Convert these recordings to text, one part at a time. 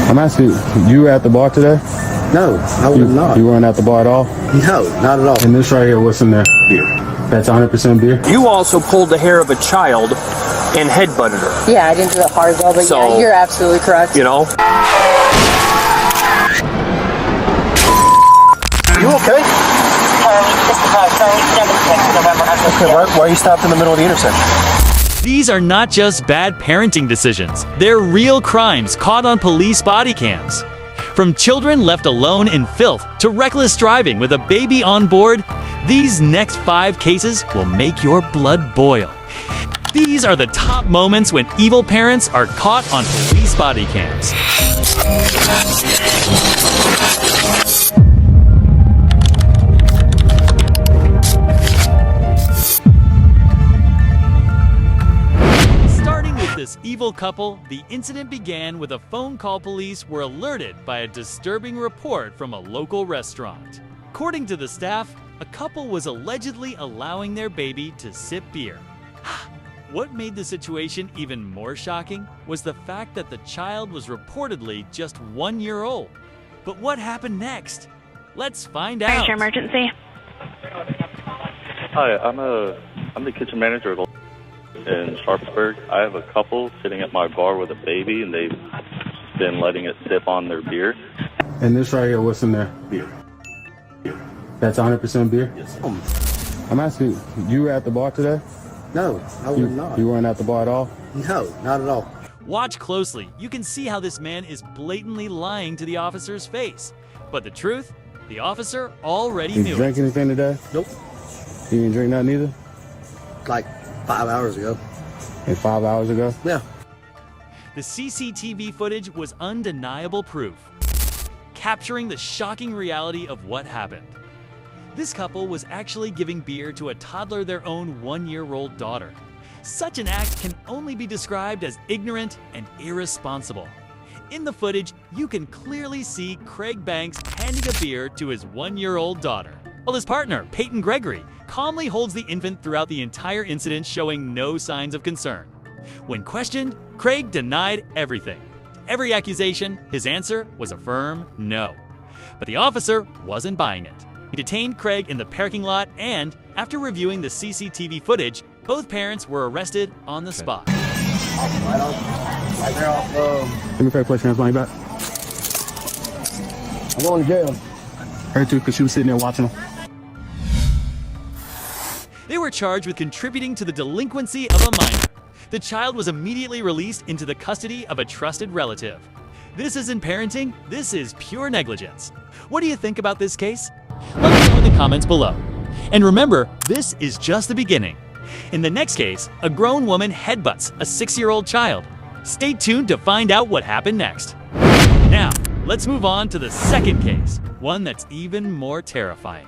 I'm asking, you were at the bar today? No, I was not. You weren't at the bar at all? No, not at all. And this right here, what's in there? Beer. That's 100% beer? You also pulled the hair of a child and headbutted her. Yeah, I didn't do it hard though, but So, yeah, you're absolutely correct. You know? You okay? Okay, why are you stopped in the middle of the intersection? These are not just bad parenting decisions. They're real crimes caught on police body cams. From children left alone in filth to reckless driving with a baby on board, these next 5 cases will make your blood boil. These are the top moments when evil parents are caught on police body cams. This evil couple, the incident began with a phone call police were alerted by a disturbing report from a local restaurant. According to the staff, a couple was allegedly allowing their baby to sip beer. What made the situation even more shocking was the fact that the child was reportedly just 1 year old. But what happened next? Let's find out. Your emergency. Hi, I'm the kitchen manager in Sharpsburg. I have a couple sitting at my bar with a baby, and they've been letting it sip on their beer. And this right here, what's in there? Beer. That's 100% beer? Yes. I'm asking, you were at the bar today? No, I was not. You weren't at the bar at all? No, not at all. Watch closely. You can see how this man is blatantly lying to the officer's face. But the truth, the officer already Did knew you drink it. anything today? Nope. You didn't drink nothing either? Like 5 hours ago. And 5 hours ago? Yeah. The CCTV footage was undeniable proof, capturing the shocking reality of what happened. This couple was actually giving beer to a toddler their own 1-year-old daughter. Such an act can only be described as ignorant and irresponsible. In the footage, you can clearly see Craig Banks handing a beer to his 1-year-old daughter, while his partner, Peyton Gregory, calmly holds the infant throughout the entire incident, showing no signs of concern. When questioned, Craig denied everything. Every accusation, his answer was a firm no. But the officer wasn't buying it. He detained Craig in the parking lot and, after reviewing the CCTV footage, both parents were arrested on the spot. Right there off, Let me fair question, that's my back. I'm going to jail. Her too, because she was sitting there watching them. They were charged with contributing to the delinquency of a minor. The child was immediately released into the custody of a trusted relative. This isn't parenting, this is pure negligence. What do you think about this case? Let me know in the comments below. And remember, this is just the beginning. In the next case, a grown woman headbutts a 6-year-old child. Stay tuned to find out what happened next. Now, let's move on to the second case, one that's even more terrifying.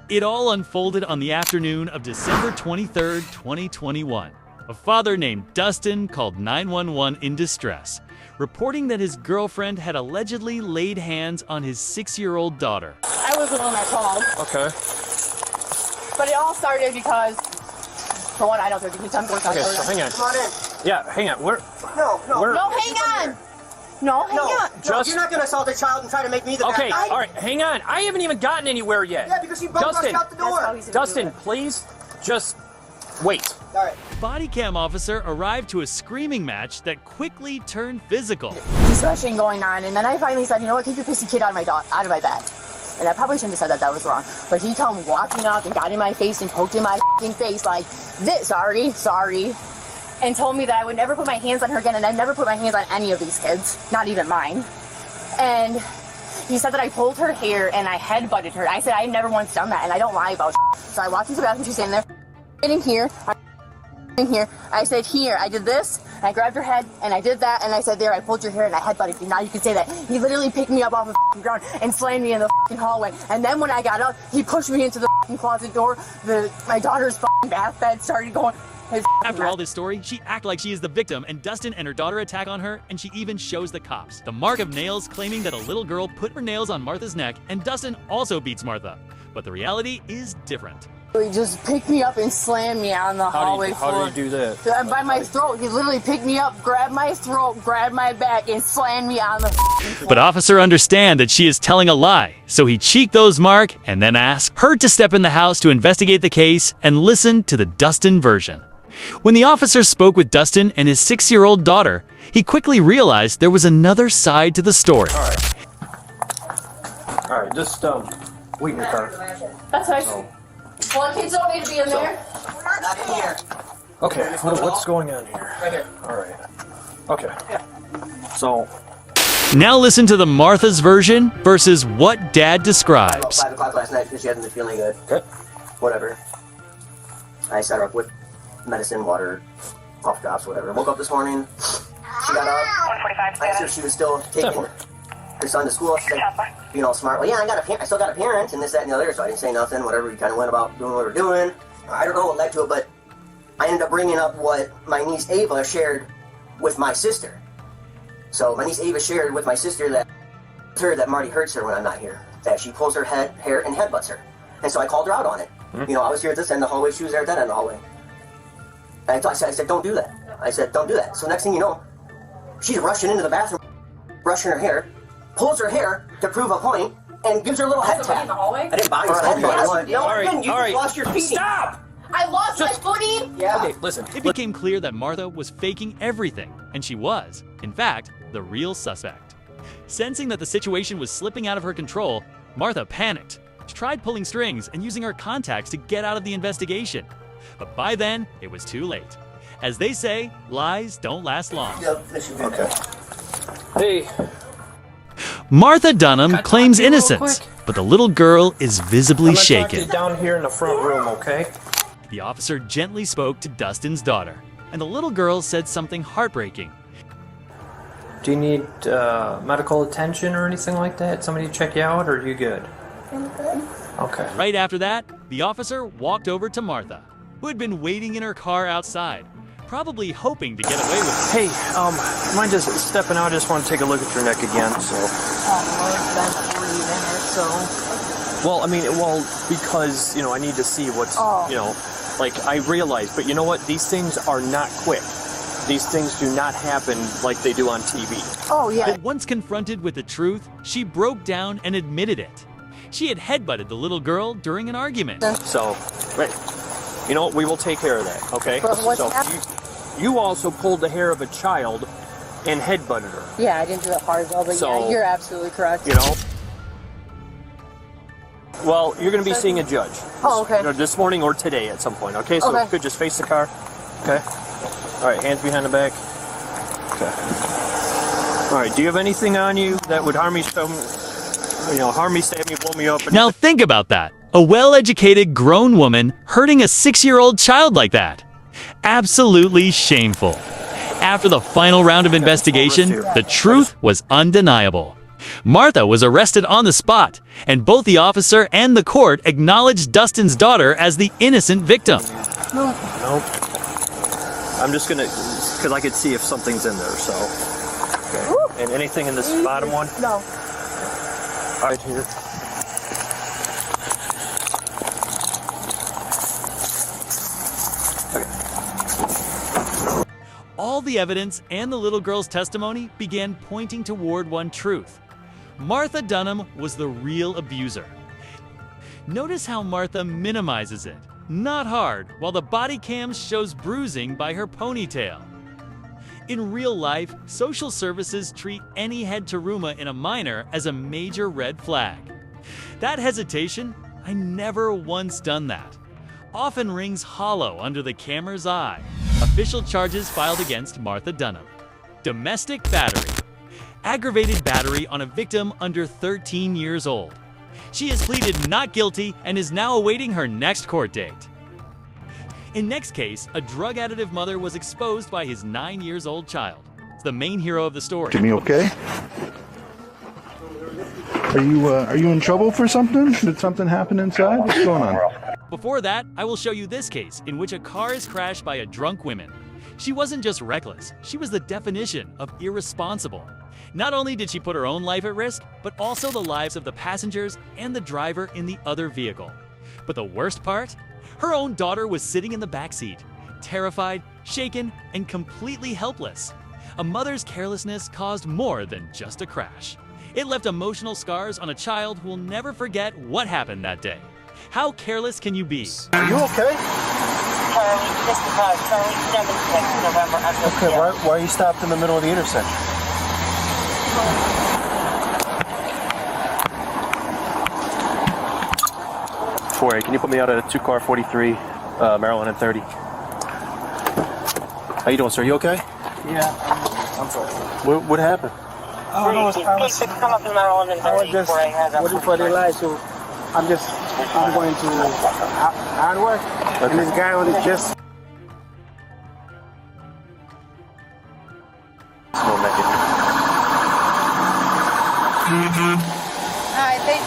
It all unfolded on the afternoon of December 23rd, 2021. A father named Dustin called 911 in distress, reporting that his girlfriend had allegedly laid hands on his 6-year-old daughter. I was the one that called. Okay. But it all started because, for one, I don't think I'm going to Okay, so hang on. Come on in. Yeah, hang on. No, hang on. No, hang on. Just- you're not going to assault a child and try to make me the Okay, bad guy. all right, hang on. I haven't even gotten anywhere yet. Yeah, because you both rushed out the That's how door. he's gonna Dustin, do it. please, just wait. All right. Bodycam officer arrived to a screaming match that quickly turned physical. Discussion going on, and then I finally said, you know what, keep your pissy kid out of my bed. And I probably shouldn't have said that was wrong. But he come walking up and got in my face and poked in my face like this, sorry. And told me that I would never put my hands on her again, and I've never put my hands on any of these kids, not even mine. And he said that I pulled her hair and I headbutted her. I said I never once done that, and I don't lie about So I walked into the bathroom, she's standing there, in here. I said, here, I did this, and I grabbed her head, and I did that, and I said, there, I pulled your hair, and I headbutted you. Now you can say that. He literally picked me up off the ground and slammed me in the hallway. And then when I got up, he pushed me into the closet door. My daughter's bath bed started going. After all this story, she acts like she is the victim, and Dustin and her daughter attack on her, and she even shows the cops the mark of nails, claiming that a little girl put her nails on Martha's neck, and Dustin also beats Martha. But the reality is different. He just picked me up and slammed me on the hallway floor. How do you do that? By my throat. He literally picked me up, grabbed my throat, grabbed my back, and slammed me on the floor. But officer understand that she is telling a lie, so he cheeked those Mark and then asked her to step in the house to investigate the case and listen to the Dustin version. When the officer spoke with Dustin and his 6-year-old daughter, he quickly realized there was another side to the story. All right, just wait in your car. That's right. Well, kids don't need to be in there. Not in here. Okay, what's going on here? Right here. All right. Okay. So, Now listen to the Martha's version versus what Dad describes. 5 o'clock last night because she hasn't been feeling good. okay. Whatever. I set her up with medicine, water, cough drops, whatever. Woke up this morning. She got up. I asked her if she was still taking her son to school. She's like, being all smart. Well, yeah, I still got a parent, and this, that, and the other. So I didn't say nothing. Whatever. We kind of went about doing what we're doing. I don't know what led to it, but I ended up bringing up what my niece Ava shared with my sister. So my niece Ava shared with my sister that Marty hurts her when I'm not here. That she pulls her hair and headbutts her. And so I called her out on it. You know, I was here at this end of the hallway. She was there at that end of the hallway. And I said, don't do that. I said, don't do that. So next thing you know, she's rushing into the bathroom, brushing her hair, pulls her hair to prove a point, and gives her a little head tap. hallway? I didn't buy her head tap. No, All right, I didn't. You all right. lost your feet. Stop! I lost my footing. Yeah. Okay, listen. It became clear that Martha was faking everything, and she was, in fact, the real suspect. Sensing that the situation was slipping out of her control, Martha panicked. She tried pulling strings and using her contacts to get out of the investigation. But by then, it was too late. As they say, lies don't last long. Okay. Hey, Martha Dunham Can I claims talk to you real innocence, quick? but the little girl is visibly I'm gonna talk to shaken. you down here in the front room, okay? The officer gently spoke to Dustin's daughter, and the little girl said something heartbreaking. Do you need medical attention or anything like that? Somebody to check you out, or are you good? I'm good. Okay. Right after that, the officer walked over to Martha, who had been waiting in her car outside, probably hoping to get away with it. Hey, mind just stepping out? I just want to take a look at your neck again, so. Oh, it's been 40 minutes, so. Well, because, I need to see what's, I realize, but you know what? These things are not quick. These things do not happen like they do on TV. Oh, yeah. But once confronted with the truth, she broke down and admitted it. She had headbutted the little girl during an argument. So, right. You know what? We will take care of that, okay? But what's so happened? you also pulled the hair of a child and headbutted her, Yeah, I didn't do that hard though, but So- yeah, you're absolutely correct. Well, you're going to be seeing a judge. Oh, okay. This morning or today at some point, okay? So Okay. if you could just face the car. Okay. All right, hands behind the back. Okay. All right, do you have anything on you that would harm me, stab me, blow me up? Now think about that. A well-educated grown woman hurting a 6-year-old child like that. Absolutely shameful. After the final round of investigation, the truth was undeniable. Martha was arrested on the spot, and both the officer and the court acknowledged Dustin's daughter as the innocent victim. Nope. I'm just gonna, because I could see if something's in there, so. Okay. And anything in this bottom one? No. All right, here. All the evidence and the little girl's testimony began pointing toward one truth. Martha Dunham was the real abuser. Notice how Martha minimizes it, not hard, while the body cam shows bruising by her ponytail. In real life, social services treat any head trauma in a minor as a major red flag. That hesitation, I never once done that, often rings hollow under the camera's eye. Official charges filed against Martha Dunham. Domestic battery. Aggravated battery on a victim under 13 years old. She has pleaded not guilty and is now awaiting her next court date. In next case, a drug additive mother was exposed by his 9-year-old child. It's the main hero of the story. Jimmy, okay? Are you in trouble for something? Did something happen inside? What's going on? Before that, I will show you this case in which a car is crashed by a drunk woman. She wasn't just reckless, she was the definition of irresponsible. Not only did she put her own life at risk, but also the lives of the passengers and the driver in the other vehicle. But the worst part? Her own daughter was sitting in the backseat, terrified, shaken, and completely helpless. A mother's carelessness caused more than just a crash. It left emotional scars on a child who will never forget what happened that day. How careless can you be? Are you okay? Okay, why are you stopped in the middle of the intersection? Can you put me out at a 2-car 43, Maryland and 30? How you doing, sir? You okay? Yeah, I'm sorry. What happened? I was just waiting for the light, so I'm going to hardware, and this guy on it just.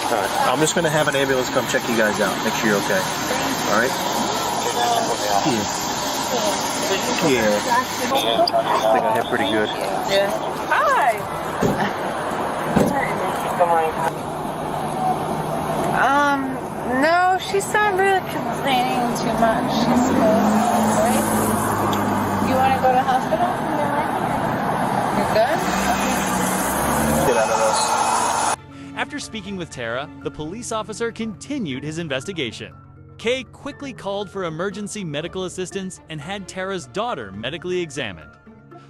Alright, I'm just going to have an ambulance come check you guys out. Make sure you're okay. Alright? Yeah. I think I hit pretty good. Yeah. Hi. No, she's not really complaining too much. She's right? You want to go to the hospital? You're good? Get out of this. After speaking with Tara, the police officer continued his investigation. Kay quickly called for emergency medical assistance and had Tara's daughter medically examined.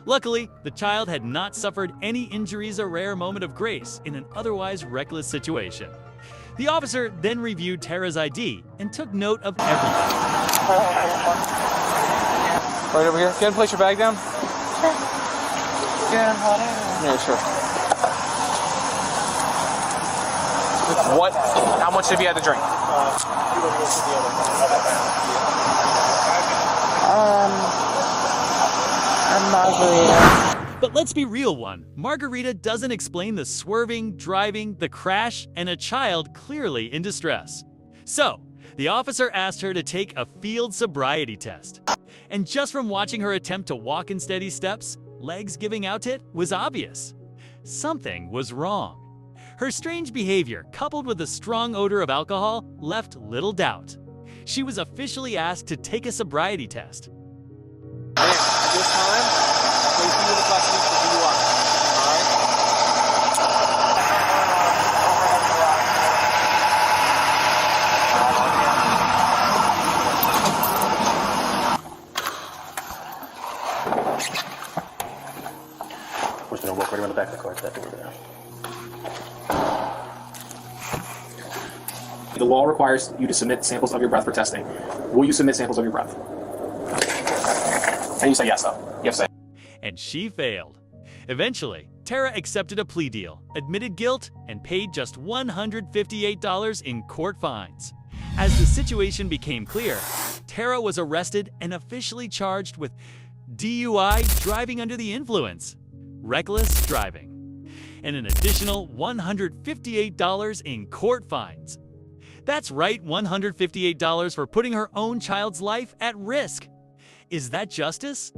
Luckily, the child had not suffered any injuries, a rare moment of grace in an otherwise reckless situation. The officer then reviewed Tara's ID and took note of everything. Right over here. Can you place your bag down? Sure. You're on water? Yeah, sure. What? How much have you had to drink? A margarita. But let's be real one. Margarita doesn't explain the swerving, driving, the crash, and a child clearly in distress. So, the officer asked her to take a field sobriety test. And just from watching her attempt to walk in steady steps, legs giving out it was obvious. Something was wrong. Her strange behavior, coupled with the strong odor of alcohol, left little doubt. She was officially asked to take a sobriety test. At this time, please be in the custody for DUI. We're just going to walk right around the back of the car. That over there. The law requires you to submit samples of your breath for testing. Will you submit samples of your breath? And you say yes, though. You have to say. And she failed. Eventually, Tara accepted a plea deal, admitted guilt, and paid just $158 in court fines. As the situation became clear, Tara was arrested and officially charged with DUI, driving under the influence, reckless driving, and an additional $158 in court fines. That's right, $158 for putting her own child's life at risk. Is that justice?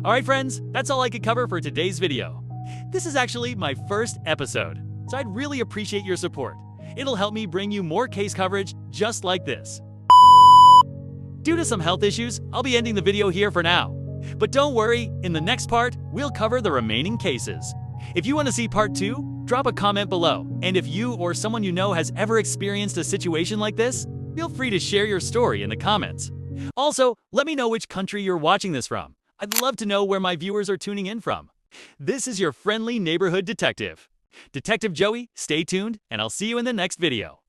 Alright friends, that's all I could cover for today's video. This is actually my first episode, so I'd really appreciate your support. It'll help me bring you more case coverage just like this. Due to some health issues, I'll be ending the video here for now. But don't worry, in the next part, we'll cover the remaining cases. If you want to see part 2, drop a comment below. And if you or someone you know has ever experienced a situation like this, feel free to share your story in the comments. Also, let me know which country you're watching this from. I'd love to know where my viewers are tuning in from. This is your friendly neighborhood detective. Detective Joey, stay tuned, and I'll see you in the next video.